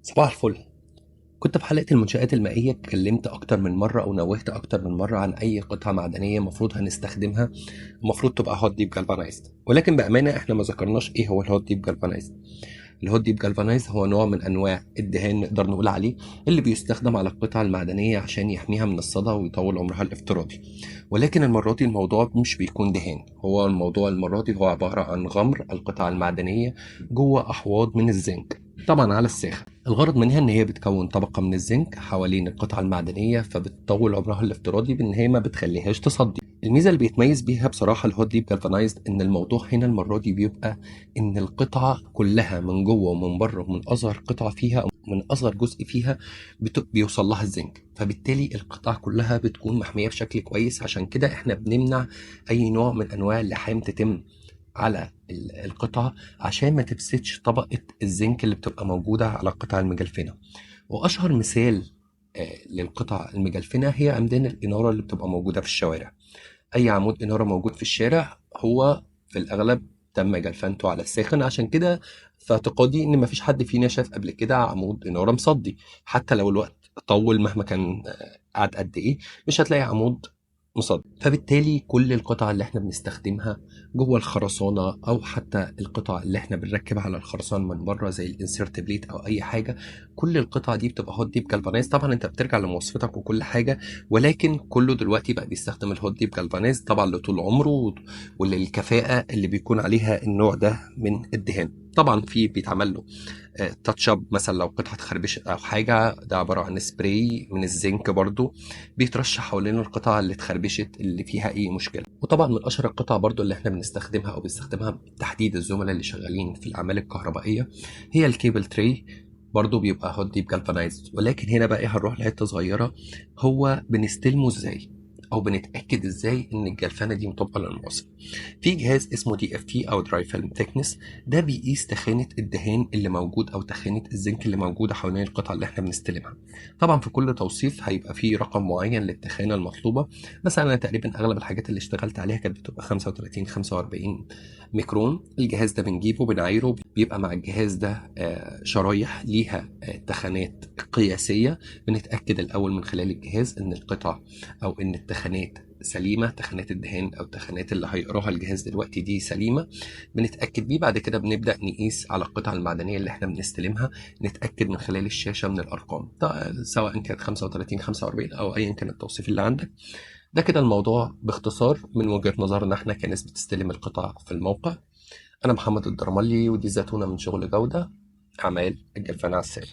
صباح الفل. كنت في حلقة المنشآت المائية اتكلمت أكتر من مرة أو نوهت أكتر من مرة عن أي قطعة معدنية المفروض هنستخدمها، المفروض تبقى هوت ديب جالفانايزد، ولكن بأمانة إحنا ما ذكرناش إيه هو الهوت ديب جالفانايزد. الهوت ديب جالفانايزد هو نوع من أنواع الدهان نقدر نقول عليه اللي بيستخدم على القطع المعدنية عشان يحميها من الصدى ويطول عمرها الافتراضي. ولكن المرة دي الموضوع مش بيكون دهان، هو الموضوع المرة دي هو عبارة عن غمر القطع المعدنية جوه أحواض من الزنك، طبعا على الساخن. الغرض منها ان هي بتكون طبقة من الزنك حوالين القطعة المعدنية، فبتطول عمرها الافتراضي بان هي ما بتخليهاش تصدي. الميزة اللي بيتميز بيها بصراحة الهوت ديب جالفانايزد ان الموضوع هنا المرة دي بيبقى ان القطعة كلها من جوه ومن بره، ومن اصغر قطعة فيها أو من اصغر جزء فيها بيوصل لها الزنك، فبالتالي القطعة كلها بتكون محمية بشكل كويس. عشان كده احنا بنمنع اي نوع من انواع اللحام تتم على القطعة عشان ما تفسدش طبقة الزنك اللي بتبقى موجودة على القطع المجلفنة. وأشهر مثال للقطع المجلفنة هي عمدان الإنارة اللي بتبقى موجودة في الشوارع. أي عمود إنارة موجود في الشارع هو في الأغلب تم جلفنته على الساخن. عشان كده في اعتقادي إن مفيش حد فينا شاف قبل كده عمود إنارة مصدي، حتى لو الوقت طول مهما كان قعد قد إيه مش هتلاقي عمود مصدي. فبالتالي كل القطع اللي احنا بنستخدمها جوه الخرسانة أو حتى القطع اللي احنا بنركبها على الخرسانة من بره زي الانسيرت بليت أو أي حاجة، كل القطع دي بتبقى هوت ديب جالفانيز. طبعا انت بترجع لمواصفتك وكل حاجة، ولكن كله دلوقتي بقى بيستخدم الهوت ديب جالفانيز طبعا لطول عمره وللكفاءة اللي بيكون عليها النوع ده من الدهان. طبعا في بيتعمل له تاتش اب، مثلا لو قطعه خربشت او حاجه، ده عباره عن سبراي من الزنك برضو بيترش حوالين القطع اللي اتخربشت اللي فيها اي مشكله. وطبعا من اشهر القطع برضو اللي احنا بنستخدمها او بيستخدمها بالتحديد الزملاء اللي شغالين في الاعمال الكهربائيه هي الكيبل تري، برضو بيبقى هوت ديب جالفانايزد. ولكن هنا بقى ايه، هنروح لحته صغيره، هو بنستلمه ازاي او بنتاكد ازاي ان الجلفنه دي مطابقه للمواصفات. في جهاز اسمه دي اف تي او دراي فيلم ثيكنس، ده بيقيس تخانه الدهان اللي موجود او تخانه الزنك اللي موجوده حوالين القطعه اللي احنا بنستلمها. طبعا في كل توصيف هيبقى فيه رقم معين للتخانه المطلوبه. مثلا انا تقريبا اغلب الحاجات اللي اشتغلت عليها كانت بتبقى 35 45 ميكرون. الجهاز ده بنجيبه بنعايره، بيبقى مع الجهاز ده شرايح ليها تخانات قياسيه. بنتاكد الاول من خلال الجهاز ان القطع او ان التخانات سليمه، تخانات الدهان او تخانات اللي هيقراها الجهاز دلوقتي دي سليمه. بنتاكد بيه، بعد كده بنبدا نقيس على القطع المعدنيه اللي احنا بنستلمها، نتاكد من خلال الشاشه من الارقام سواء كانت 35 45 او ايا كان التوصيف اللي عندك. ده كده الموضوع باختصار من وجهه نظرنا احنا كناس بتستلم القطع في الموقع. انا محمد الدرملي، ودي زيتونه من شغل جوده اعمال الجلفان على السالب.